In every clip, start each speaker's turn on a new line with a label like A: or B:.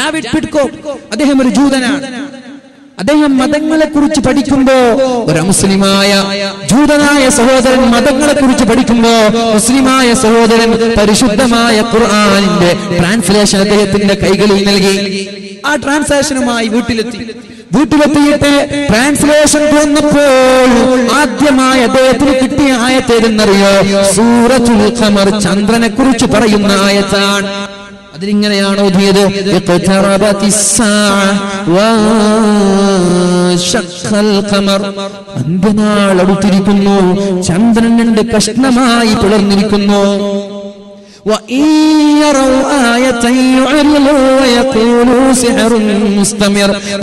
A: David പിഡ്കോക്ക്, അദ്ദേഹം ഒരു ജൂതനാണ്. അദ്ദേഹം മതങ്ങളെ കുറിച്ച് പഠിക്കുമ്പോ, ഒരു മുസ്ലിമായ ജൂതനായ സഹോദരൻ മതങ്ങളെ കുറിച്ച് പഠിക്കുമ്പോ മുസ്ലിമായ സഹോദരൻ പരിശുദ്ധമായ ഖുർആനിന്റെ ട്രാൻസ്ലേഷൻ അദ്ദേഹത്തിന്റെ കൈകളിൽ നൽകി. ആ ട്രാൻസ്ലേഷനുമായി വീട്ടിലെത്തിയിട്ട് ട്രാൻസ്ലേഷൻ വന്നപ്പോൾ ആദ്യമായി അദ്ദേഹത്തിന് കിട്ടിയ ആയത്തേതെന്നറിയോ? സൂറത്തുൽ ഖമർ, ചന്ദ്രനെ കുറിച്ച് പറയുന്ന ആയത്താണ്. അതിലിങ്ങനെയാണ് ഓതിയത്, അന്ത്യനാൾ അടുത്തിരിക്കുന്നു, ചന്ദ്രൻ 2 കഷ്ണമായി പിളർന്നിരിക്കുന്നു.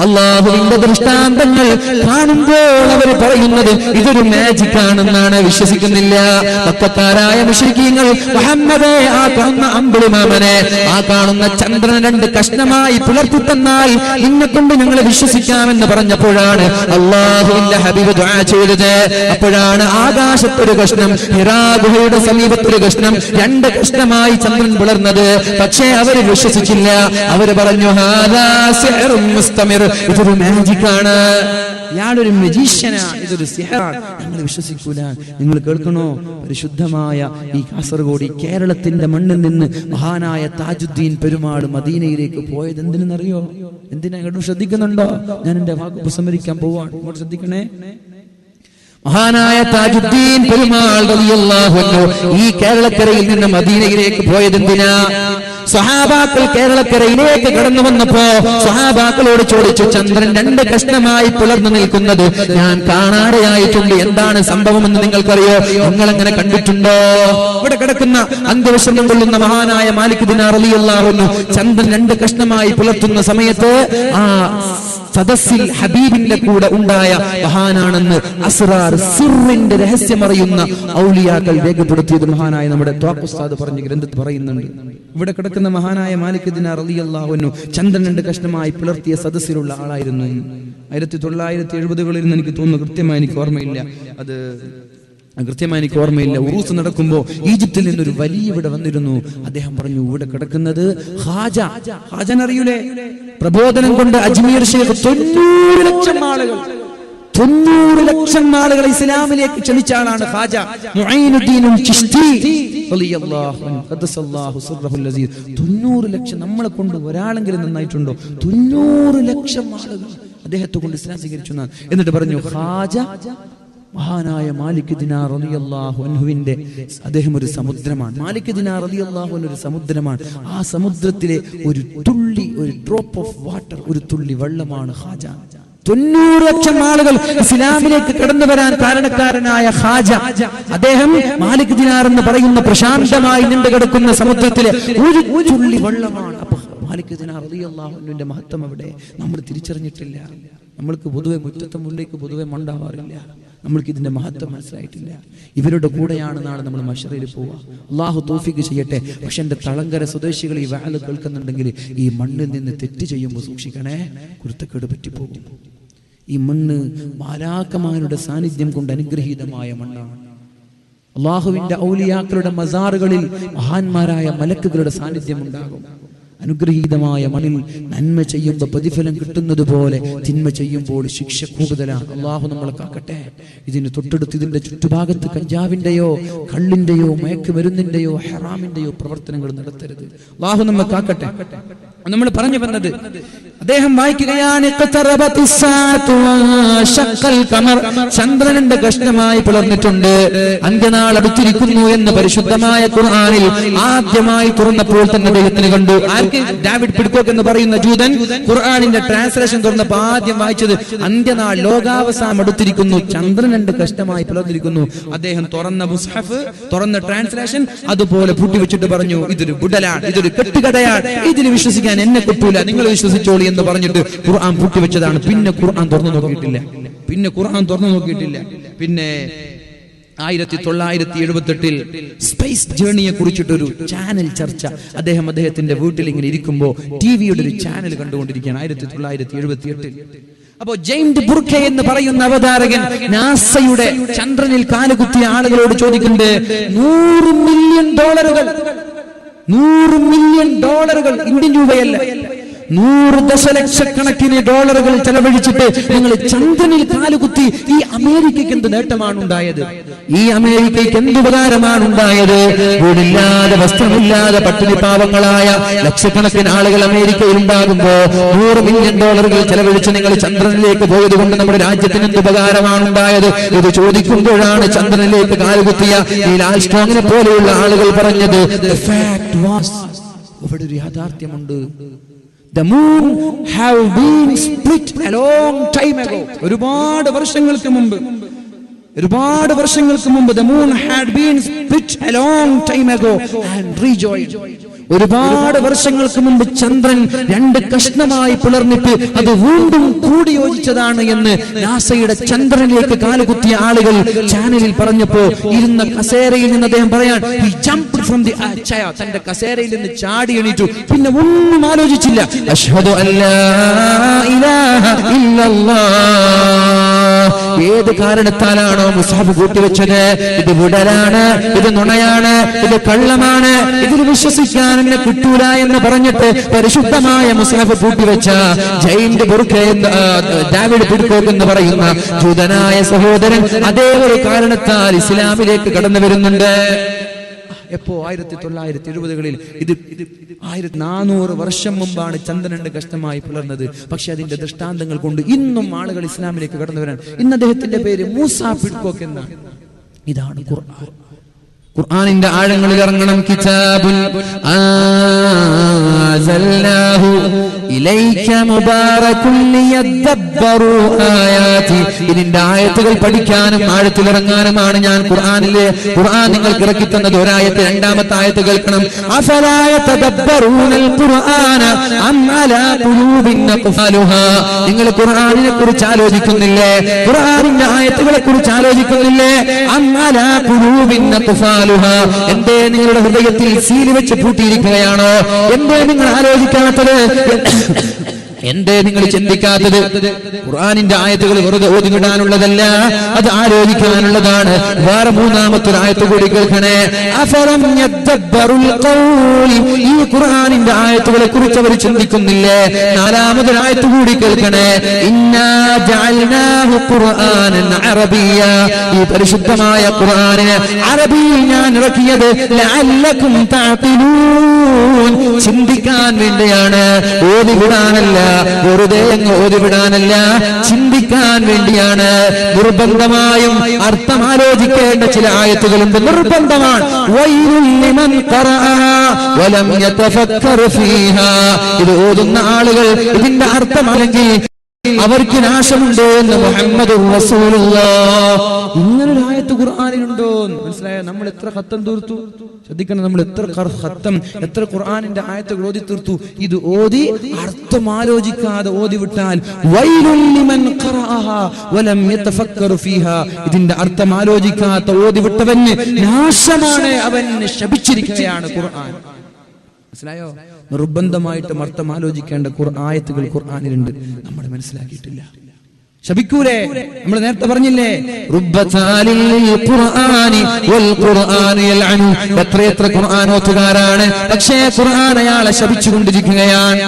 A: അല്ലാഹുവിന്റെ ദൃഷ്ടാന്തങ്ങൾ കാണുമ്പോൾ അവർ പറയുന്നത് ഇതൊരു മാജിക് ആണെന്നാണ്, വിശ്വസിക്കുന്നില്ല. മക്കക്കാരായ മുശ്രിക്കീങ്ങൾ മുഹമ്മദേ, ആ കാണുന്ന അമ്പിളിമാമനെ, ആ കാണുന്ന ചന്ദ്രൻ 2 കഷ്ണമായി പിളർത്തി തന്നാൽ നിന്നെ കൊണ്ട് ഞങ്ങൾ വിശ്വസിക്കാമെന്ന് പറഞ്ഞപ്പോഴാണ് അല്ലാഹുവിന്റെ ഹബീബ് ദുആ ചെയ്തത്. അപ്പോഴാണ് ആകാശത്തൊരു കഷ്ണം, ഹിറാ ഗുഹയുടെ സമീപത്തൊരു കഷ്ണം, 2 കഷ്ണമായി ചന്ദ്രൻ പിളർന്നത്. പക്ഷേ അവർ വിശ്വസിച്ചില്ല. അവർ പറഞ്ഞു ഹാദാ സിഹ്റുൻ മുസ്തമിർ, ഇതൊരു മാജിക് ആണ്, ഇയാളൊരു മജീഷ്യനാണ്, ഇതൊരു സിഹറാണ്, ഞങ്ങൾ വിശ്വസിക്കൂല. നിങ്ങൾ കേൾക്കണോ? പരിശുദ്ധമായ ഈ കാസർഗോഡ്, കേരളത്തിന്റെ മണ്ണിൽ നിന്ന് മഹാനായ താജുദ്ദീൻ പെരുമാൾ മദീനയിലേക്ക് പോയത് എന്തിനെന്നറിയോ? എന്തിനാ? ഇങ്ങോട്ട് ശ്രദ്ധിക്കുന്നുണ്ടോ? ഞാൻ എന്റെ വാക്ക് ഉപസംഹരിക്കാൻ പോവാണ്, ഇങ്ങോട്ട് ശ്രദ്ധിക്കണേ. മഹാനായ താജുദ്ദീൻ പെരുമാൾ റളിയല്ലാഹു അൻഹു ഈ കേരളക്കരയിൽ നിന്ന് മദീനയിലേക്ക് പോയതെന്തിനാ? സ്വഹാബാക്കൾ കേരളക്കരയിലേക്ക് കടന്നു വന്നപ്പോ സ്വഹാബാക്കളോട് ചോദിച്ചു, ചന്ദ്രൻ 2 കഷ്ണമായി പിളർന്നു നിൽക്കുന്നത് ഞാൻ കാണാതെയായിട്ടുണ്ട്, എന്താണ് സംഭവമെന്ന് നിങ്ങൾക്കറിയോ? നിങ്ങൾ അങ്ങനെ കണ്ടിട്ടുണ്ടോ? ഇവിടെ കിടക്കുന്ന അന്ത്യവിഷമം കൊള്ളുന്ന മഹാനായ മാലിക് ദിനാർ റളിയല്ലാഹു അൻഹു ചന്ദ്രൻ 2 കഷ്ണമായി പിളർത്തുന്ന സമയത്ത് ആ സദസ്സിൽ ഹബീബിന്റെ കൂടെ ഉണ്ടായ മഹാനാണെന്ന് അസ്റാർ സിറിന്റെ രഹസ്യമറിയുന്ന ഔലിയാക്കൾ രേഖപ്പെടുത്തിയത് മഹാനായ നമ്മുടെ ത്വാഖ് ഉസ്താദ് പറഞ്ഞ ഗ്രന്ഥത്തിൽ പറയുന്നുണ്ട്. ഇവിടെ കിടക്കുന്ന മഹാനായ മാലിക് ദിനാർ റളിയല്ലാഹു അൻഹു ചന്ദ്രൻ 2 കഷ്ണമായി പിളർത്തിയ സദസ്സിലുള്ള ആളായിരുന്നു. 1970-കളിൽ എനിക്ക് തോന്നുന്നു, കൃത്യമായി എനിക്ക് ഓർമ്മയില്ല. ഉറൂസ് നടക്കുമ്പോ ഈജിപ്തിൽ നിന്നൊരു വലിയ ഇവിടെ വന്നിരുന്നു. അദ്ദേഹം പറഞ്ഞു, ഇവിടെ കിടക്കുന്നത് ഹാജനറിയൂലേ? പ്രബോധനം കൊണ്ട് അജ്മീർ ഷേഖ് 90 ലക്ഷം ആളുകൾ ഇസ്ലാമിലേക്ക് ക്ഷണിച്ച ആളാണ് ഖാജ മുഈനുദ്ദീൻ ചിശ്തി റളിയല്ലാഹു അൻഹു ഖദ്ദസല്ലാഹു സിർറഹുൽ അസീസ്. 90 ലക്ഷം, നമ്മളെ കൊണ്ട് ഒരാളെങ്കിലും നന്നായിട്ടുണ്ടോ? 90 ലക്ഷം ആളുകൾ അദ്ദേഹത്തെ കൊണ്ട് ഇസ്ലാം സ്വീകരിച്ചു. എന്നിട്ട് പറഞ്ഞു, ഖാജ മഹാനായ മാലിക് ദിനാർ റളിയല്ലാഹു അൻഹുവിന്റെ അദ്ദേഹം ഒരു സമുദ്രമാണ്. മാലിക് ദിനാർ റളിയല്ലാഹു അൻഹു ഒരു സമുദ്രമാണ്. ആ സമുദ്രത്തിലെ ഒരു തുള്ളി, ഒരു ഡ്രോപ്പ് ഓഫ് വാട്ടർ, ഒരു തുള്ളി വെള്ളമാണ് ഖാജ. 90 ലക്ഷം ആളുകൾ ഇസ്ലാമിലേക്ക് കടന്നു വരാൻ കാരണക്കാരനായ ഖാജ, അദ്ദേഹം മാലിക് ദിനാർ എന്ന് പറയുന്ന പ്രശാന്തമായി നീണ്ടു കിടക്കുന്ന സമുദ്രത്തിലെ ഒരു തുള്ളി വെള്ളമാണ്. അപ്പൊ മാലിക് ദിനാർ റളിയല്ലാഹു അൻഹുവിന്റെ മഹത്വം അവിടെ നമ്മൾ തിരിച്ചറിഞ്ഞിട്ടില്ല. നമ്മൾക്ക് പൊതുവെ മുറ്റത്തെ മുല്ലേക്ക് പൊതുവെ മണ്ടാവാറില്ല. നമ്മൾക്ക് ഇതിന്റെ മഹത്വം മനസ്സിലായിട്ടില്ല. ഇവരുടെ കൂടെയാണ് നാളെ നമ്മൾ മശ്റയിൽ പോവുക. അള്ളാഹു തൗഫീഖ് ചെയ്യട്ടെ. പക്ഷെ എന്റെ തളങ്കര സ്വദേശികൾ ഈ വഅൽ കേൾക്കുന്നുണ്ടെങ്കിൽ ഈ മണ്ണിൽ നിന്ന് തെറ്റ് ചെയ്യുമ്പോൾ സൂക്ഷിക്കണേ, കുരുത്തക്കേട് പറ്റിപ്പോകും. ഈ മണ്ണ് മാലാഖമാരുടെ സാന്നിധ്യം കൊണ്ട് അനുഗ്രഹീതമായ മണ്ണാണ്. അള്ളാഹുവിന്റെ ഔലിയാക്കളുടെ മസാറുകളിൽ മഹാന്മാരായ മലക്കുകളുടെ സാന്നിധ്യം ഉണ്ടാകും. അനുഗ്രഹീതമായ മണ്ണിൽ നന്മ ചെയ്യുമ്പോൾ പ്രതിഫലം കിട്ടുന്നത് പോലെ തിന്മ ചെയ്യുമ്പോൾ ശിക്ഷ കൂടുതലാണ്. അള്ളാഹു നമ്മളെ കാക്കട്ടെ. ഇതിന് തൊട്ടടുത്ത് ഇതിന്റെ ചുറ്റുഭാഗത്ത് കഞ്ചാവിന്റെയോ കള്ളിന്റെയോ മയക്കുമരുന്നിന്റെയോ ഹറാമിന്റെയോ പ്രവർത്തനങ്ങൾ നടത്തരുത്. അള്ളാഹു നമ്മെ കാക്കട്ടെ. നമ്മൾ പറഞ്ഞു വന്നത്, അദ്ദേഹം വായിക്കുകയാണ്, ചന്ദ്രൻ 2 കഷ്ണമായി പിളർന്നിട്ടുണ്ട്, അന്ത്യനാൾ അടുത്തിരിക്കുന്നു എന്ന് പരിശുദ്ധമായ ഖുർആനിൽ ആദ്യമായി തുറന്നപ്പോൾ തന്നെ അദ്ദേഹത്തിന് കണ്ടു. ആർക്ക്? ഡേവിഡ് പിഡ്കോക്ക് എന്ന് പറയുന്ന ജൂതൻ ഖുർആനിന്റെ ട്രാൻസ്ലേഷൻ തുറന്നപ്പോൾ ആദ്യം വായിച്ചത് അന്ത്യനാൾ, ലോകാവസാനം അടുത്തിരിക്കുന്നു, ചന്ദ്രൻ 2 കഷ്ണമായി പിളർന്നിരിക്കുന്നു. അദ്ദേഹം തുറന്ന മുസ്ഹഫ്, തുറന്ന ട്രാൻസ്ലേഷൻ അതുപോലെ പൂട്ടിവെച്ചിട്ട് പറഞ്ഞു, ഇതൊരു ബുഡലാണ്, ഇതൊരു കെട്ടുകഥയാണ്, ഇതിൽ വിശ്വസിക്കാൻ എന്നെ കിട്ടൂല, നിങ്ങൾ വിശ്വസിച്ചോളി എന്ന് പറഞ്ഞിട്ട് ഖുർആൻ പൂട്ടിവെച്ചതാണ്. പിന്നെ ഖുർആൻ തുറന്നു നോക്കിയിട്ടില്ല. പിന്നെ 1978 സ്പേസ് ജേർണിയെ കുറിച്ചിട്ടൊരു ചാനൽ ചർച്ച അദ്ദേഹത്തിന്റെ വീട്ടിൽ ഇങ്ങനെ ഇരിക്കുമ്പോ ടിവിയുടെ ഒരു ചാനൽ കണ്ടുകൊണ്ടിരിക്കുകയാണ് 1978. അപ്പോ ജെയിംസ് ബുർക്കെ എന്ന് പറയുന്ന അവതാരകൻ നാസയുടെ ചന്ദ്രനിൽ കാലുകുത്തിയ ആളുകളോട് ചോദിക്കുന്നുണ്ട്, $100 മില്യൺ, $100 മില്യൺ ഇന്ത്യൻ രൂപയല്ല, 100 ദശലക്ഷക്കണക്കിന് ഡോളറുകൾ ചെലവഴിച്ചിട്ട് നിങ്ങൾ ചന്ദ്രനിൽ കാലുകുത്തി ഈ അമേരിക്കയ്ക്ക് എന്ത് നേട്ടമാണ് ഉണ്ടായത്? ഈ അമേരിക്കയ്ക്ക് എന്ത് ഉപകാരമാണ് ഉണ്ടായത്? വീടില്ലാതെ വസ്ത്രമില്ലാതെ പട്ടിണി പാവങ്ങളായ ലക്ഷക്കണക്കിന് ആളുകൾ അമേരിക്കയിൽ ഉണ്ടാകുമ്പോ $100 മില്യൺ ചെലവഴിച്ച് നിങ്ങൾ ചന്ദ്രനിലേക്ക് പോയത് കൊണ്ട് നമ്മുടെ രാജ്യത്തിന് എന്ത് ഉപകാരമാണ് ഉണ്ടായത്? ഇത് ചോദിക്കുമ്പോഴാണ് ചന്ദ്രനിലേക്ക് കാലുകുത്തിയ നീൽ ആംസ്ട്രോങ്ങിനെ പോലെയുള്ള ആളുകൾ പറഞ്ഞത് ഇവിടെ ഒരു യാഥാർത്ഥ്യമുണ്ട്. The moon have been split a long time ago. ഒരുപാട് വർഷങ്ങൾക്ക് മുമ്പ് the moon had been split a long time ago and rejoined. ഒരുപാട് വർഷങ്ങൾക്ക് മുമ്പ് ചന്ദ്രൻ 2 കഷ്ണമായി പിളർന്നിട്ട് അത് വീണ്ടും കൂടി യോജിച്ചതാണ് എന്ന് നാസയുടെ ചന്ദ്രനിലേക്ക് കാലുകുത്തിയ ആളുകൾ ചാനലിൽ പറഞ്ഞപ്പോ ഇരുന്ന കസേരയിൽ നിന്ന് അദ്ദേഹം പറയാൻ he jumped from the chair, തന്റെ കസേരയിൽ നിന്ന് ചാടി എണീറ്റു. പിന്നെ ഒന്നും ആലോചിച്ചില്ല. അഷ്ഹദു അല്ലാ ഇലാഹ ഇല്ലല്ലാഹ്. ഏത് കാരണത്താലാണോ മുസ്ഹഫ് കൂട്ടിവെച്ചത്, ഇത് വിടലാണ്, ഇത് നുണയാണ്, ഇത് കള്ളമാണ്, ഇതിൽ വിശ്വസിക്കാൻ എന്നെ കിട്ടൂല എന്ന് പറഞ്ഞിട്ട് പരിശുദ്ധമായ മുസ്ഹഫ് കൂട്ടിവെച്ച ജയിന്റ് ബുർഖ ഡാവിഡ് പിഡ്കോക്ക് എന്ന് പറയുന്ന ജൂതനായ സഹോദരൻ അതേ ഒരു കാരണത്താൽ ഇസ്ലാമിലേക്ക് കടന്നു വരുന്നുണ്ട്. എപ്പോ 1970-കളിൽ ഇത് 1400 വർഷം മുമ്പാണ് ചന്ദ്രൻ 2 കഷ്ണമായി പിളർന്നത്. പക്ഷെ അതിന്റെ ദൃഷ്ടാന്തങ്ങൾ കൊണ്ട് ഇന്നും ആളുകൾ ഇസ്ലാമിലേക്ക് കടന്നു വരാൻ. ഇന്ന് അദ്ദേഹത്തിന്റെ പേര് മൂസ പിഡ്കോക്ക് എന്നാണ്. ഇതാണ് ഖുർആൻ. ഖുർആനിന്റെ ആഴങ്ങളിൽ ഇറങ്ങണം. കിതാബുൻ അൻസൽനാഹു ഇലൈക മുബാറകുൻ ലിയദബ്ബറു ആയാതി. ഇതിന്റെ ആയത്തുകൾ പഠിക്കാനും ആഴത്തിലിറങ്ങാനുമാണ് ഞാൻ ഖുർആൻ നിങ്ങൾക്ക് ഇറക്കി തന്നത്. ഒരായത്ത്, രണ്ടാമത്തെ ആയത്ത് കേൾക്കണം. അഫലാ യതദബ്ബറൂനൽ ഖുർആന അം അലാ ഖുലൂബിൻ അഖ്ഫാലുഹാ. നിങ്ങൾ ഖുർആനിനെ കുറിച്ച് ആലോചിക്കുന്നില്ലേ? ഖുർആനിന്റെ ആയത്തുകളെ കുറിച്ച് ആലോചിക്കുന്നില്ലേ? അം അലാ ഖുലൂബിൻ അഖ്ഫാലുഹാ. എന്തേ നിങ്ങളുടെ ഹൃദയത്തിൽ സീൽ വെച്ച് പൂട്ടിയിരിക്കുകയാണോ? എന്തേ നിങ്ങൾ ആലോചിക്കാത്തത്? എന്തേ നിങ്ങൾ ചിന്തിക്കാത്തത്? ഖുർആനിന്റെ ആയത്തുകൾ വെറുതെ ഓതിവിടാനുള്ളതല്ല, അത് ആലോചിക്കാനുള്ളതാണ്. വേറെ 3ാമത്തെ ആയത്ത് കൂടി കേൾക്കണേ. അഫലം യദബ്ബറുൽ ഖൗലി. ഈ ഖുർആനിന്റെ ആയത്തുകളെ കുറിച്ച് അവർ ചിന്തിക്കുന്നില്ലേ? 4ാമത്തെ ആയത്ത് കൂടി കേൾക്കണേ. ഇന്നാ ജഅൽനാഹു ഖുർആനൻ അറബിയ്യ. ഈ പരിശുദ്ധമായ ഖുർആനിനെ അറബിയിൽ ഞാൻ ഇറക്കിയത് ലഅല്ലകും തഅഖിലൂൻ. ചിന്തിക്കാൻ വേണ്ടിയാണ്, ഓതിവിടാനല്ല, വെറുതെ അങ്ങ് ഓതിവിടാനല്ല, ചിന്തിക്കാൻ വേണ്ടിയാണ്. നിർബന്ധമായും അർത്ഥം ആലോചിക്കേണ്ട ചില ആയത്തുകളുണ്ട്, നിർബന്ധമാണ്. വൈലുൽ ലിമൻ ഖറഅ വലം യതഫക്കർ ഫീഹാ. ഇത് ഓതുന്ന ആളുകൾ ഇതിന്റെ അർത്ഥം അല്ലെങ്കിൽ അവർക്ക് നാശമുണ്ട് എന്ന് മുഹമ്മദ് റസൂലുള്ളാഹ്. ഇങ്ങനൊരു ആയത്ത് ഖുർആനിലുണ്ടോ? മനസ്സിലായോ? നമ്മൾ എത്ര ഖത്തം തീർത്തു, ശ്രദ്ധിക്കണം. നമ്മൾ എത്ര ഖുർആനിന്റെ ആയത്തുകൾ ഓതി തീർത്തു. ഇത് ഓതി അർത്ഥം ആലോചിക്കാതെ ഓതി വിട്ടാൽ വൈലുൽ ലിമൻ ഖറഅഹാ വലം യതഫക്കർ ഫീഹാ. ഇതിന്റെ അർത്ഥം ആലോചിക്കാത്ത ഓതി വിട്ടവന് നാശമാണ്, അവൻ ശപിച്ചിരിക്കുകയാണ് ഖുർആൻ. മനസ്സിലായോ? നിർബന്ധമായിട്ടും അർത്ഥം ആലോചിക്കേണ്ട ആയത്തുകൾ ഖുർആനിലുണ്ട്, നമ്മൾ മനസ്സിലാക്കിയിട്ടില്ല. ശപിക്കൂലേ? നമ്മൾ നേരത്തെ പറഞ്ഞില്ലേ, എത്ര ഖുർആനോത്തുകാരാണ്, പക്ഷേ ഖുർആൻ അയാളെ ശപിച്ചുകൊണ്ടിരിക്കുകയാണ്.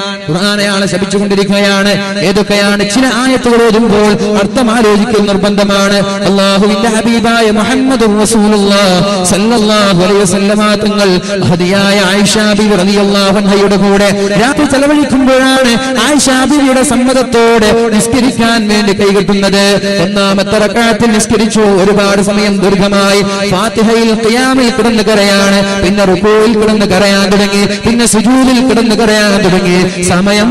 A: ഏതൊക്കെയാണ്? ചില ആയത്തുകൾ ഓതുമ്പോൾ അർത്ഥം ആലോചിക്കൽ നിർബന്ധമാണ്. അല്ലാഹുവിന്റെ ഹബീബായ മുഹമ്മദുർ റസൂലുള്ളാഹി സ്വല്ലല്ലാഹു അലൈഹി വസല്ലമ തങ്ങൾ ഹദിയായ ആയിഷ ബിബി റളിയല്ലാഹു അൻഹയുടെ കൂടെ രാത്രി ചെലവഴിക്കുമ്പോഴാണ് ആയിഷ ബിബിയുടെ സമ്മതത്തോടെ നിസ്കരിക്കാൻ വേണ്ടി കൈകെട്ടുന്നത്. 1ാമത്തെ റക്അത്തിൽ നിസ്കരിച്ചു. ഒരുപാട് സമയം ദീർഘമായി ഫാത്തിഹയിൽ ഖിയാമിൽ കിടന്ന് കരയാണ്, പിന്നെ റുകൂയിൽ കിടന്ന് കരയാൻ തുടങ്ങി, പിന്നെ സുജൂദിൽ കിടന്ന് കരയാൻ തുടങ്ങി. സമയം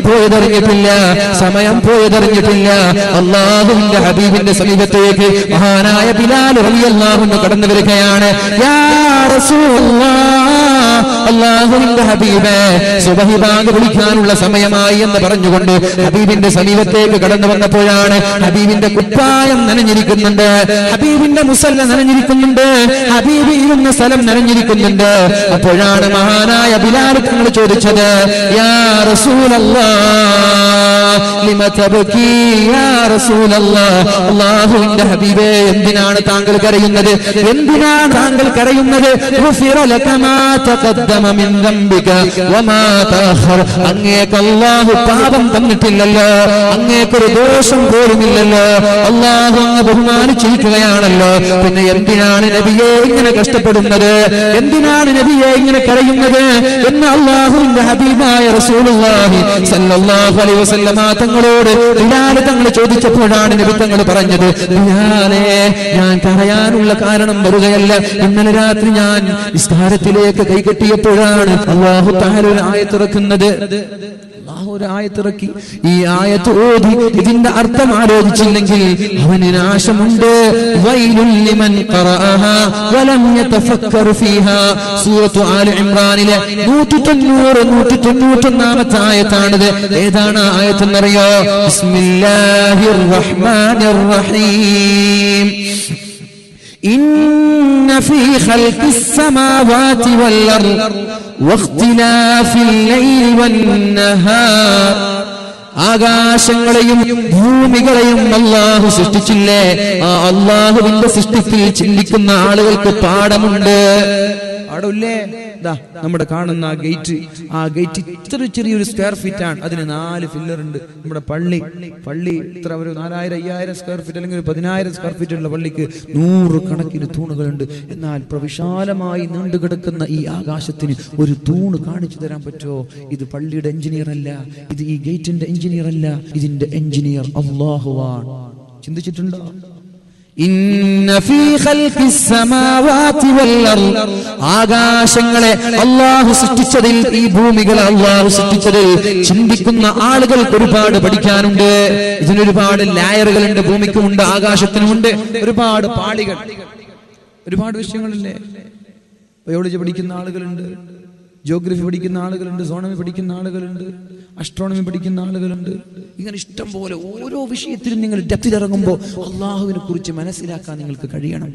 A: പോയതറിഞ്ഞിട്ടില്ല. അല്ലാഹുവിന്റെ ഹബീബിന്റെ സമീപത്തേക്ക് മഹാനായ ബിലാൽ റളിയല്ലാഹു അൻഹു കടന്നു വരികയാണ്. യാ റസൂലല്ലാഹ്, അല്ലാഹുവിന്റെ ഹബീബേ, സുബ്ഹി ബാങ്ക് വിളിക്കാനുള്ള സമയമായി എന്ന് പറഞ്ഞുകൊണ്ട് ഹബീബിന്റെ സമീപത്തേക്ക് കടന്നു വന്നപ്പോഴാണ് ഹബീബിന്റെ കുപ്പായം നനഞ്ഞിരിക്കുന്നുണ്ട്, ഹബീബിന്റെ മുസല്ല നനഞ്ഞിരിക്കുന്നുണ്ട്, ഹബീബ് ഇരുന്ന സ്ഥലം നനഞ്ഞിരിക്കുന്നുണ്ട്. അപ്പോഴാണ് മഹാനായ ബിലാൽ തങ്ങൾ ചോദിച്ചത്, യാ റസൂലല്ലാഹ്, ലിമ തബ്കീ യാ റസൂലല്ലാഹ്, അല്ലാഹുവിന്റെ ഹബീബേ എന്തിനാണ് താങ്കൾ കരയുന്നത്? എന്തിനാണ് താങ്കൾ കരയുന്നത്? ഗുഫിറ ലക മാ തഖദ്ദമ മിൻ ദംബിക വമാ തഅഖർ, അങ്ങേക്ക് അല്ലാഹു പാപം തന്നിട്ടില്ലല്ലോ, അങ്ങേക്കൊരു ദോഷം പോലുമില്ലല്ലോ, അല്ലാഹു അങ്ങ് ബഹുമാനിച്ചിരിക്കുകയാണല്ലോ, പിന്നെ എന്തിനാണ് നബിയെ ഇങ്ങനെ കഷ്ടപ്പെടുന്നത്? എന്തിനാണ് നബിയെ ഇങ്ങനെ കരയുന്നത് എന്ന് അല്ലാഹുവിന്റെ ഹബീബായ റസൂലുള്ളാഹി സ്വല്ലല്ലാഹു അലൈഹി വസല്ലമ തങ്ങളോട് ബിലാൽ തങ്ങൾ ചോദിച്ചപ്പോഴാണ് നബി തങ്ങൾ പറഞ്ഞത്, ബിലാലേ, ഞാൻ കരയാനുള്ള കാരണം വെറുതെയല്ല. ഇന്നലെ രാത്രി ഞാൻ നിസ്കാരത്തിലേക്ക് കൈകെട്ടിയപ്പോഴാണ് അല്ലാഹു തആല ഒരു ആയത്ത് ഇറക്കുന്നത്. ഒരു ആയത്തിറക്കി. ഈ ആയത്ത് ഓതി ഇതിന്റെ അർത്ഥം ആലോചിച്ചില്ലെങ്കിൽ അവന് നാശമുണ്ട്. വൈലുൽ ലിമൻ ഖറഅഹാ വലം യതഫക്കർ ഫീഹാ. സൂറത്തു ആല ഇംറാനിലെ 191 ആയത്താണിത്. ഏതാണ് ആയത്ത് എന്നറിയോ? ബിസ്മില്ലാഹിർ റഹ്മാനിർ റഹീം. إن في خلق السماوات والأرض واختلاف الليل والنهار, ആകാശങ്ങളെയും ഭൂമികളെയും അല്ലാഹു സൃഷ്ടിച്ചില്ലേ? ആ അല്ലാഹുവിന്റെ സൃഷ്ടിപ്പിൽ ചിന്തിക്കുന്ന ആളുകൾക്ക് പാഠമുണ്ട്. പാടില്ലേ? നമ്മുടെ കാണുന്ന ആ ഗേറ്റ് ഇത്ര ചെറിയൊരു സ്ക്വയർ ഫീറ്റ് ആണ്. അതിന് 4 ഫില്ലർ ഉണ്ട്. നമ്മുടെ പള്ളി ഇത്ര ഒരു 4000-5000 സ്ക്വയർ ഫീറ്റ് അല്ലെങ്കിൽ 10000 സ്ക്വയർ ഫീറ്റ് ഉള്ള പള്ളിക്ക് 100 കണക്കിന് തൂണുകളുണ്ട്. എന്നാൽ പ്രവിശാലമായി നീണ്ടുകിടക്കുന്ന ഈ ആകാശത്തിന് ഒരു തൂണ് കാണിച്ചു തരാൻ പറ്റുമോ? ഇത് പള്ളിയുടെ എഞ്ചിനീയർ അല്ല, ഇത് ഈ ഗേറ്റിന്റെ എഞ്ചിനീയർ അല്ല, ഇതിന്റെ എഞ്ചിനീയർ അല്ലാഹുവാണ്. ചിന്തിച്ചിട്ടുണ്ടോ? ഇന്ന ഫീ ഖൽഖിസ് സമാവാതി വൽ അർദ്, ആകാശങ്ങളെ അല്ലാഹു സൃഷ്ടിച്ചതിൽ, ഈ ഭൂമികളെ അല്ലാഹു സൃഷ്ടിച്ചതിൽ ചിന്തിക്കുന്ന ആളുകൾക്ക് ഒരുപാട് പഠിക്കാനുണ്ട്. ഇതിനൊരുപാട് ലായറുകളുണ്ട്. ഭൂമിക്കുമുണ്ട്, ആകാശത്തിനുമുണ്ട്. ഒരുപാട് പാളികൾ, ഒരുപാട് വിഷയങ്ങളില്ലേ. ബയോളജി പഠിക്കുന്ന ആളുകളുണ്ട്, ജിയോഗ്രഫി പഠിക്കുന്ന ആളുകളുണ്ട്, സോണമി പഠിക്കുന്ന ആളുകളുണ്ട്, അസ്ട്രോണമി പഠിക്കുന്ന ആളുകളുണ്ട്. ഇങ്ങനെ ഇഷ്ടം പോലെ ഓരോ വിഷയത്തിലും നിങ്ങൾ ഡെപ്തിലിറങ്ങുമ്പോൾ അള്ളാഹുവിനെ കുറിച്ച് മനസ്സിലാക്കാൻ നിങ്ങൾക്ക് കഴിയണം.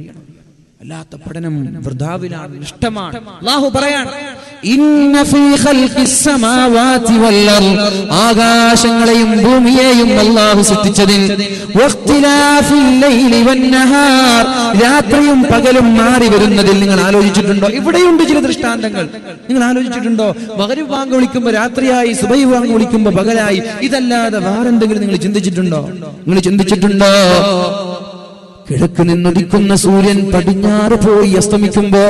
A: അല്ലാത്ത പഠനം വൃഥാവിലാണ്, നഷ്ടമാണ്. അല്ലാഹു പറയാണ്, ഇന്ന ഫീ ഖൽഖിസ് സമാവാതി വൽ അർദ്, ആകാശങ്ങളെയും ഭൂമിയെയും അല്ലാഹു സൃഷ്ടിച്ചതിൽ, വഖ്തിലാഫിൽ ലൈലി വൻ നഹാർ, രാത്രിയും പകലും മാറി വരുന്നതിൽ നിങ്ങൾ ആലോചിച്ചിട്ടുണ്ടോ? ഇവിടെയുണ്ട് ചില ദൃഷ്ടാന്തങ്ങൾ. നിങ്ങൾ ആലോചിച്ചിട്ടുണ്ടോ? മഗ്രിബ് ബാങ്ക് വിളിക്കുമ്പോൾ രാത്രിയായി, സുബഹി ബാങ്ക് വിളിക്കുമ്പോൾ പകലായി. ഇതല്ലാതെ വേറെന്തെങ്കിലും നിങ്ങൾ ചിന്തിച്ചിട്ടുണ്ടോ? നിങ്ങൾ ചിന്തിച്ചിട്ടുണ്ടോ? കിഴക്ക് നിന്നുദിക്കുന്ന സൂര്യൻ പടിഞ്ഞാറ് പോയി അസ്തമിക്കുമ്പോ,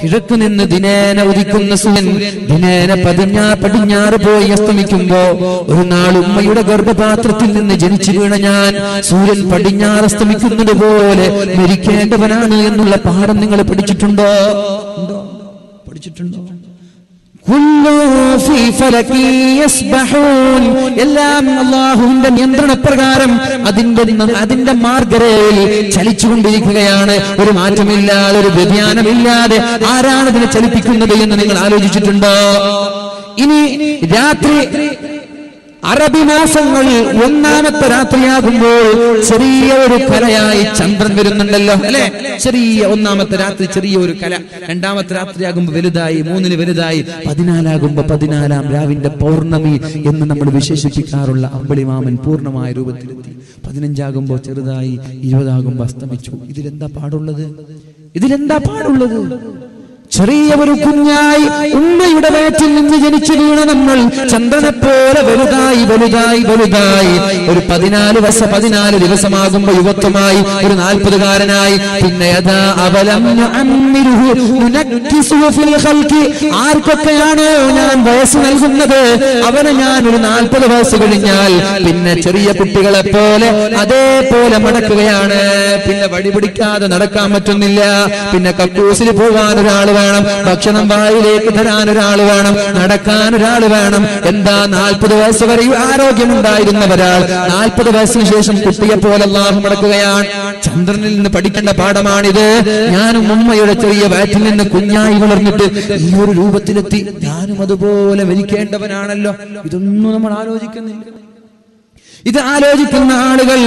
A: കിഴക്ക് നിന്ന് ദിനേന ഉദിക്കുന്ന സൂര്യൻ ദിനേന പടിഞ്ഞാറ് പോയി അസ്തമിക്കുമ്പോ, ഒരു നാൾ ഉമ്മയുടെ ഗർഭപാത്രത്തിൽ നിന്ന് ജനിച്ചു വീണ ഞാൻ സൂര്യൻ പടിഞ്ഞാറ് അസ്തമിക്കുന്നത് പോലെ മരിക്കേണ്ടവനാണ് എന്നുള്ള പാഠം നിങ്ങൾ പഠിച്ചിട്ടുണ്ടോ? പഠിച്ചിട്ടുണ്ടോ? എല്ലാം അല്ലാഹുവിന്റെ നിയന്ത്രണപ്രകാരം അതിന്റെ മാർഗരയിൽ ചലിച്ചുകൊണ്ടിരിക്കുകയാണ്. ഒരു മാറ്റമില്ലാതെ, ഒരു വ്യതിയാനമില്ലാതെ. ആരാണ് ഇതിനെ ചലിപ്പിക്കുന്നത് എന്ന് നിങ്ങൾ ആലോചിച്ചിട്ടുണ്ടോ? ഇനി രാത്രി, അറബി മാസങ്ങളിൽ 1ാമത്തെ രാത്രിയാകുമ്പോൾ ചെറിയ ഒരു കലയായി ചന്ദ്രൻ വരുന്നുണ്ടല്ലോ, അല്ലെ? ചെറിയ 1ാമത്തെ രാത്രി ചെറിയ ഒരു കല, 2ാമത്തെ രാത്രിയാകുമ്പോൾ വലുതായി, 3-ന് വലുതായി, 14ആകുമ്പോ 14ആം രാവിന്റെ പൗർണമി എന്ന് നമ്മൾ വിശേഷിപ്പിക്കാറുള്ള അമ്പിളിമാമൻ പൂർണ്ണമായ രൂപത്തിലെത്തി. 15ആകുമ്പോ ചെറുതായി, 20ആകുമ്പോ അസ്തമിച്ചു. ഇതിലെന്താ പാടുള്ളത്? ഇതിലെന്താ പാടുള്ളത്? ചെറിയ ഒരു കുഞ്ഞായി ഉമ്മയുടെ വയറ്റിൽ നിന്ന് ജനിച്ചു വീണ നമ്മൾ ചന്ദ്രനെ പോലെ വലുതായി ഒരു 14 ദിവസമാകുമ്പോ യുവത്വമായി, ഒരു 40കാരനായി. പിന്നെ ആർക്കൊക്കെയാണോ ഞാൻ വയസ്സ് നൽകുന്നത് അവന് ഞാൻ ഒരു 40 വയസ്സ് കഴിഞ്ഞാൽ പിന്നെ ചെറിയ കുട്ടികളെ പോലെ അതേപോലെ മടക്കുകയാണ്. പിന്നെ വടി പിടിക്കാതെ നടക്കാൻ പറ്റുന്നില്ല. പിന്നെ കക്കൂസിൽ പോകാൻ ഒരാൾ വേണം, ഭക്ഷണം വായിലേക്ക് തരാൻ ഒരാൾ വേണം, നടക്കാൻ ഒരാൾ വേണം. എന്താ? 40 വയസ്സ് വരെ ആരോഗ്യമുണ്ടായിരുന്ന ഒരാൾ 40 വയസ്സിന് ശേഷം കുട്ടിയെ പോലെ അല്ലാഹു മടക്കുകയാണ്. ചന്ദ്രനിൽ നിന്ന് പഠിക്കേണ്ട പാഠമാണിത്. ഞാനും ഉമ്മയുടെ ചെറിയ വയറ്റിൽ നിന്ന് കുഞ്ഞായി വളർന്നിട്ട് ഈ ഒരു രൂപത്തിലെത്തി. ഞാനും അതുപോലെ മരിക്കേണ്ടവനാണല്ലോ. ഇതൊന്നും നമ്മൾ ആലോചിക്കുന്നില്ല. ഇത് ആലോചിക്കുന്ന ആളുകൾ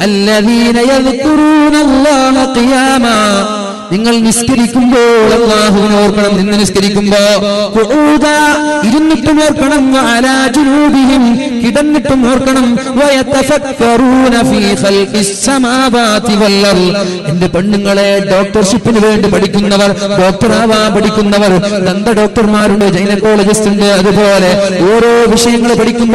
A: അല്ലദീന യദ്കുറൂനല്ലാഹ ഖിയാമാ, നിങ്ങൾ നിസ്കരിക്കുമ്പോൾ അല്ലാഹുവിനെ ഓർക്കണം. നിന്ന് നിസ്കരിക്കുമ്പോ ഇരുന്നിട്ടും ഓർക്കണം, അലാ ജുനൂബിഹിം കിടന്നിട്ടും ഓർക്കണം, വയതഫക്കറൂന ഫീ ഖൽഖിസ് സമാവാതി വൽ അർള്. എന്റെ പെണ്ണുങ്ങളെ, ഡോക്ടർഷിപ്പിന് വേണ്ടി പഠിക്കുന്നവർ, ഡോക്ടറാവാൻ പഠിക്കുന്നവർ, ദന്ത ഡോക്ടർമാരുണ്ട്, ഗൈനക്കോളജിസ്റ്റ് ഉണ്ട്, അതുപോലെ ഓരോ വിഷയങ്ങൾ പഠിക്കുന്ന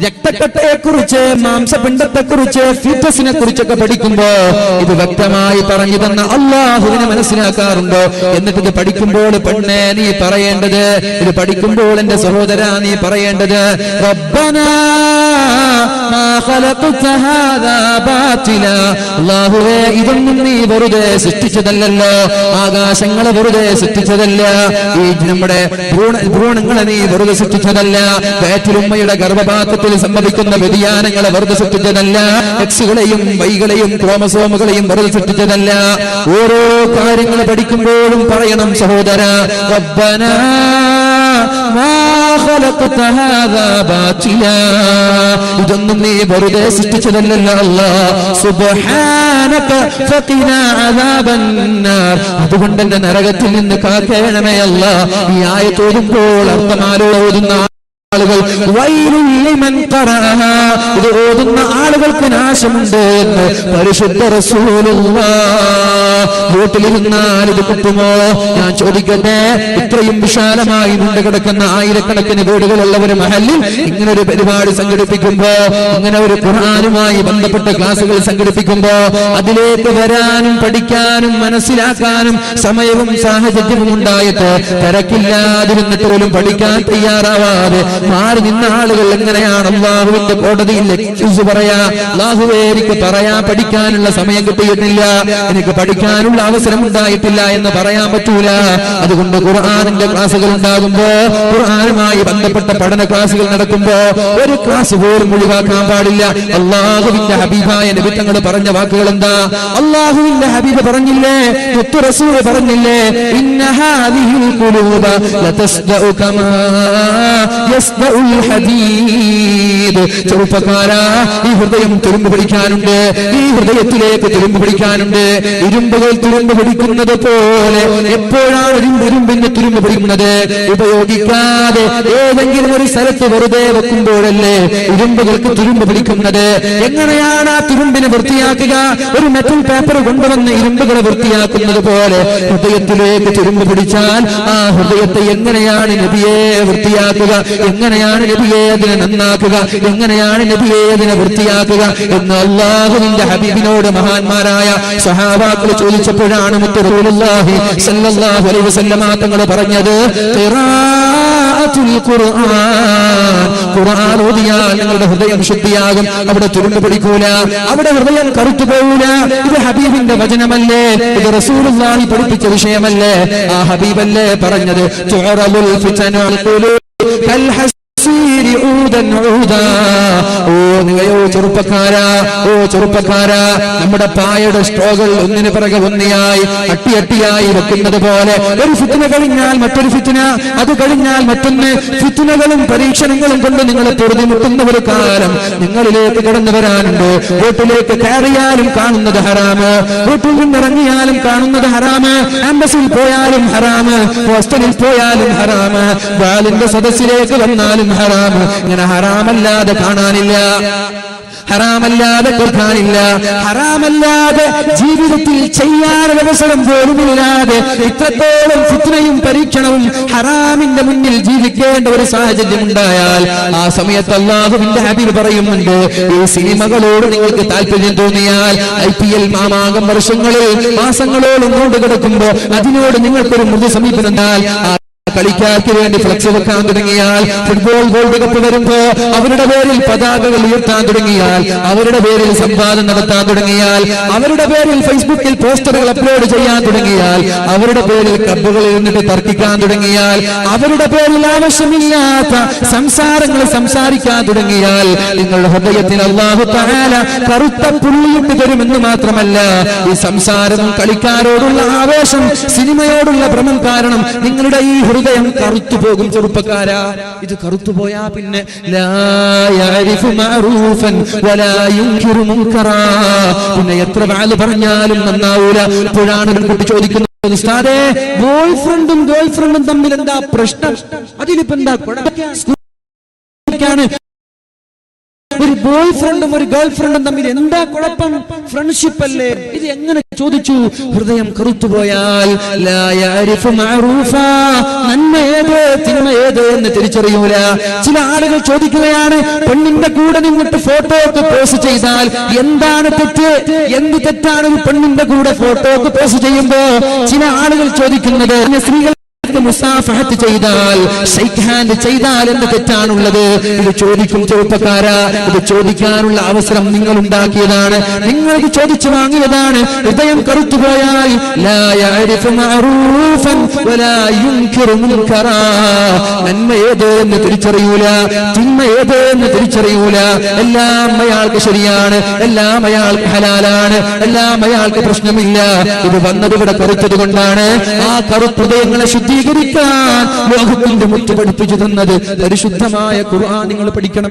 A: രക്തക്കട്ടയെക്കുറിച്ച്, മാംസപിണ്ഡത്തെക്കുറിച്ച്, ഫീറ്റസിനെ കുറിച്ചൊക്കെ പഠിക്കുമ്പോ ഇത് വ്യക്തമായി പറഞ്ഞു തന്ന അല്ലാഹുവിനെ മനസ്സിലാക്കാറുണ്ടോ? എന്നിട്ട് ഇത് പഠിക്കുമ്പോൾ പെണ്ണെ നീ പറയേണ്ടത്, ഇത് പഠിക്കുമ്പോൾ എന്റെ സഹോദരാ നീ പറയേണ്ടത്, റബ്ബനാ മാ ഖലഖത ഹാദാ ബാതിലാ. അല്ലാഹുവേ, ഇതൊന്നും നീ വെറുതെ സൃഷ്ടിച്ചതല്ലല്ലോ, ആകാശങ്ങളെ വെറുതെ സൃഷ്ടിച്ചതല്ല, ഈ നമ്മുടെ ഭ്രൂണങ്ങളെ നീ വെറുതെ സൃഷ്ടിച്ചതല്ല, വയറ്റിലുമ്മയുടെ ഗർഭപാത്രത്തിൽ സംഭവിക്കുന്ന വ്യതിയാനങ്ങളെ വെറുതെ സൃഷ്ടിച്ചതല്ല, എക്സുകളെയും വൈകളെയും ക്രോമസോമുകളെയും വെറുതെ സൃഷ്ടിച്ചതല്ല. ഓരോ കാര്യങ്ങൾ പഠിക്കുമ്പോഴും പറയണം സഹോദര, റബ്ബനാ മാ ഖലഖത ഹാദാ ബാതിലാ. ഇതൊന്നും നീ വെറുതെ സൃഷ്ടിച്ചതല്ലല്ലോ അല്ലാഹ്. സുബ്ഹാനക ഫഖിനാ അദാബന്നാർ. അതുകൊണ്ട് എന്റെ നരകത്തിൽ നിന്ന് കാക്കേണമേ അല്ലാഹ്. ഈ ആയത്ത് ഓതുമ്പോൾ അർത്ഥമാലോതുന്ന ആളുകൾ ഇത് ഓതുന്ന ആളുകൾക്ക് നാശമുണ്ട് എന്ന് പരിശുദ്ധ റസൂലുള്ളാഹ്. വീട്ടിലിരുന്നാൽ ഇത് കിട്ടുമോ? ഞാൻ ചോദിക്കട്ടെ, ഇത്രയും വിശാലമായി നീണ്ടു കിടക്കുന്ന ആയിരക്കണക്കിന് വീടുകളുള്ള ഒരു മഹല്ലിൽ ഇങ്ങനെ ഒരു പരിപാടി സംഘടിപ്പിക്കുമ്പോ, ഇങ്ങനെ ഒരു ഖുർആനുമായി ബന്ധപ്പെട്ട ക്ലാസുകൾ സംഘടിപ്പിക്കുമ്പോ, അതിലേക്ക് വരാനും പഠിക്കാനും മനസ്സിലാക്കാനും സമയവും സാഹചര്യവും ഉണ്ടായിട്ട് തിരക്കില്ലാതിരുന്നിട്ട് പോലും പഠിക്കാൻ തയ്യാറാവാതെ മാറി നിന്ന ആളുകൾ എങ്ങനെയാണ് അല്ലാഹുവിന്റെ കോടതിയിൽ എക്സ്ക്യൂസ് പറയാ? അല്ലാഹുവേ, എനിക്ക് പറയാ പഠിക്കാനുള്ള സമയം കിട്ടിയിട്ടില്ല, എനിക്ക് പഠിക്കാനുള്ള അവസരം ഉണ്ടായിട്ടില്ല എന്ന് പറയാൻ പറ്റൂല. അതുകൊണ്ട് ഖുർആനിന്റെ ക്ലാസുകൾ ഉണ്ടാകുമ്പോ, ഖുർആനുമായി ബന്ധപ്പെട്ട പഠന ക്ലാസുകൾ നടക്കുമ്പോ ഒരു ക്ലാസ് പോലും ഒഴിവാക്കാൻ പാടില്ല. അല്ലാഹുവിന്റെ ഹബീബായ നബി തങ്ങൾ പറഞ്ഞ വാക്കുകൾ എന്താ? അല്ലാഹുവിന്റെ ഹബീബ് പറഞ്ഞില്ലേ, മുത്തു റസൂൽ പറഞ്ഞില്ലേ, ഇന്ന ഹാദിഹിൽ ഖുലൂബ ലതസ്ദഉ കമാ യസ്ദഉൽ ഹദീദ്. ചെറുപ്പക്കാരാ, ഈ ഹൃദയം തുരുമ്പ് പിടിക്കാനുണ്ട്, ഈ ഹൃദയത്തിലേക്ക് തുരുമ്പ് പിടിക്കാനുണ്ട്. ഇരുമ്പുകൾ തുരുമ്പ് പിടിക്കുന്നത് പോലെ എപ്പോഴാണ് ഇരുമ്പിന് തുരുമ്പ് പിടിക്കുന്നത്? ഉപയോഗിക്കാതെ ഏതെങ്കിലും ഒരു സ്ഥലത്ത് വെറുതെ വെക്കുമ്പോഴല്ലേ ഇരുമ്പുകൾക്ക് തുരുമ്പ് പിടിക്കുന്നത്. എങ്ങനെയാണ് ആ തുരുമ്പിനെ വൃത്തിയാക്കുക? ഒരു മെറ്റൽ പേപ്പർ കൊണ്ടുവന്ന് ഇരുമ്പുകളെ വൃത്തിയാക്കുന്നത് പോലെ ഹൃദയത്തിലേക്ക് തുരുമ്പ് പിടിച്ചാൽ ആ ഹൃദയത്തെ എങ്ങനെയാണ് നബിയെ വൃത്തിയാക്കുക? എങ്ങനെയാണ് നബിയെ അതിനെ നന്നാക്കുക? എങ്ങനെയാണ് നബിയെ അതിനെ വൃത്തിയാക്കുക എന്ന് അല്ലാഹുവിന്റെ ഹബീബിനോട് മഹാന്മാരായ സഹാബാക്കൾ ചോദിച്ചപ്പോഴാണ് മുത്ത് റസൂലുള്ളാഹി സ്വല്ലല്ലാഹു അലൈഹി വസല്ലമ തങ്ങൾ പറഞ്ഞത്, ഖിറാഅത്തുൽ ഖുർആൻ. ഖുർആൻ ഓതിയാൽ നിങ്ങളുടെ ഹൃദയം ശുദ്ധിയാകും, അവിടെ തുരുമ്പ് പിടിക്കൂല, അവിടെ ഹൃദയം കറുത്തു പോകൂല. ഇത് ഹബീബിന്റെ വചനമല്ലേ? ഇത് റസൂലുള്ളാഹി പഠിപ്പിച്ച വിഷയമല്ലേ? ആ ഹബീബല്ലേ പറഞ്ഞത്, തുഅറബുൽ ഫിതനുൽ ഖുലൂബ് കൽ ഹസീരി ഊദൻ ഊദാ. ഓ നിങ്ങളോ ചെറുപ്പക്കാരാ, ഓ ചെറുപ്പക്കാരാ, നമ്മുടെ പായയുടെ സ്ട്രോകൾ ഒന്നിന് പിറകെ ഒന്നിയായി അട്ടിയായി വെക്കുന്നത് പോലെ ഒരു ഫിത്ന കഴിഞ്ഞാൽ മറ്റൊരു ഫിത്ന, അത് കഴിഞ്ഞാൽ മറ്റൊന്ന്. ഫിത്നകളും പരീക്ഷണങ്ങളും കൊണ്ട് നിങ്ങളെ പൊറുതിമുട്ടുന്ന ഒരു കാലം നിങ്ങളിലേക്ക് കടന്നു വരാനുണ്ട്. വീട്ടിലേക്ക് കയറിയാലും കാണുന്നത് ഹറാമ്, വീട്ടിൽ നിന്നിറങ്ങിയാലും കാണുന്നത് ഹറാമ്, ആംബസിൽ പോയാലും ഹറാമ്, ഹോസ്റ്റലിൽ പോയാലും ഹറാമ്, വാലിന്റെ സദസ്സിലേക്ക് വന്നാലും ഹറാമ്. ഇങ്ങനെ ഹറാമല്ലാതെ കാണാനില്ല, ഹറാമല്ലാതെ കേൾക്കാനില്ല, ഹറാമല്ലാതെ ജീവിതത്തിൽ ചെയ്യാനുള്ള അവസരം പോലുമില്ലാതെ ഇത്രത്തോളം ഫിത്നയും പരീക്ഷണവും ഹറാമിന്റെ മുന്നിൽ ജീവിക്കേണ്ട ഒരു സാഹചര്യം ഉണ്ടായാൽ ആ സമയത്ത് അല്ലാഹുവിന്റെ ഹബീബ് പറയുന്നുണ്ട്, ഈ സിനിമകളോട് നിങ്ങൾക്ക് താല്പര്യം തോന്നിയാൽ, IPL മാമാങ്കം വർഷങ്ങളിൽ മാസങ്ങളോളം കൊണ്ടു കിടക്കുമ്പോ അതിനോട് നിങ്ങൾക്കൊരു മൃദു സമീപനം ഉണ്ടാൽ, കളിക്കാർക്ക് വേണ്ടി ഫ്ലക്സ് വെക്കാൻ തുടങ്ങിയാൽ, ഫുട്ബോൾ വേൾഡ് കപ്പ് വരുമ്പോ അവരുടെ പേരിൽ പതാകകൾ ഉയർത്താൻ തുടങ്ങിയാൽ, അവരുടെ പേരിൽ സംവാദം നടത്താൻ തുടങ്ങിയാൽ, അവരുടെ പേരിൽ ഫേസ്ബുക്കിൽ പോസ്റ്ററുകൾ അപ്ലോഡ് ചെയ്യാൻ തുടങ്ങിയാൽ, അവരുടെ പേരിൽ ക്ലബ്ബുകളിൽ നിന്നിട്ട് തർക്കിക്കാൻ തുടങ്ങിയാൽ, അവരുടെ പേരിൽ ആവശ്യമില്ലാത്ത സംസാരങ്ങൾ സംസാരിക്കാൻ തുടങ്ങിയാൽ, നിങ്ങളുടെ ഹൃദയത്തിൽ അല്ലാഹു തആല കറുത്ത പുള്ളിയിട്ട് തരുമെന്ന് മാത്രമല്ല, ഈ സംസാരവും കളിക്കാരോടുള്ള ആവേശം, സിനിമയോടുള്ള ഭ്രമം കാരണം നിങ്ങളുടെ ഈ ഹൃദയം കറുത്തു പോകും ചെറുപ്പക്കാരാ. ഇത് കറുത്തുപോയാ പിന്നെ ലാ യഅരിഫു മഅറൂഫൻ വലാ യുൻകിറു മുൻകറാ. പിന്നെ എത്ര വാല് പറഞ്ഞാലും നന്നാവൂല. അപ്പോഴാണ് ഒരു കുട്ടി ചോദിക്കുന്നത്, ഉസ്താദേ, ബോയ് ഫ്രണ്ടും ഗേൾ ഫ്രണ്ടും തമ്മിൽ എന്താ പ്രശ്നം? അതിലിപ്പോ എന്താ കുഴപ്പമാണ്? ഒരു ബോയ് ഫ്രണ്ടും ഒരു ഗേൾ ഫ്രണ്ടും തമ്മിൽ എന്താ കുഴപ്പം? ഫ്രണ്ട്ഷിപ്പ് അല്ലേ? ഇത് എങ്ങനെ ചോദിച്ചു? ഹൃദയം കറുത്തുപോയാൽ ലാ യഅരിഫു മഅറൂഫാ, നന്മ ഏത് തിന്മ ഏത് എന്ന് തിരിച്ചറിയൂല. ചില ആളുകൾ ചോദിക്കുകയാണ്, പെണ്ണിന്റെ കൂടെ നിന്നിട്ട് ഫോട്ടോക്ക് പോസ്റ്റ് ചെയ്താൽ എന്താണ് തെറ്റ്? എന്ത് തെറ്റാണ് ഒരു പെണ്ണിന്റെ കൂടെ ഫോട്ടോക്ക് പോസ്റ്റ് ചെയ്യുമ്പോ? ചില ആളുകൾ ചോദിക്കുന്നത്, സ്ത്രീകൾ മുസാഫഹത്ത് ചെയ്താൽ, ഷെയ്ക്ക് ഹാൻഡ് ചെയ്താൽ എന്ത് തെറ്റാണുള്ളത്? ഇത് ചോദിക്കും ചെറുപ്പക്കാരാ. ഇത് ചോദിക്കാനുള്ള അവസരം നിങ്ങൾ ഉണ്ടാക്കിയതാണ്, നിങ്ങൾക്ക് ചോദിച്ചു വാങ്ങിയതാണ്. ഹൃദയം കറുത്തുപോയാൽ ലാ യഅരിഫു മഅറൂഫൻ വലാ യുൻകിറു മുൻകറാ, നന്മ ഏത് എന്ന് തിരിച്ചറിയൂല, തിന്മ ഏത് എന്ന് തിരിച്ചറിയൂല. എല്ലാം അയാൾക്ക് ശരിയാണ്, എല്ലാം അയാൾക്ക് ഹലാലാണ്, എല്ലാം അയാൾക്ക് പ്രശ്നമില്ല. ഇത് വന്നത് ഇവിടെ കറുത്തത് കൊണ്ടാണ്. ആ കറുഹൃദയങ്ങളെ ശുദ്ധീകരിക്കാൻ ലോകത്തിന്റെ മുറ്റ് പഠിപ്പിച്ചു തന്നത് പരിശുദ്ധമായ ഖുർആൻ നിങ്ങൾ പഠിക്കണം.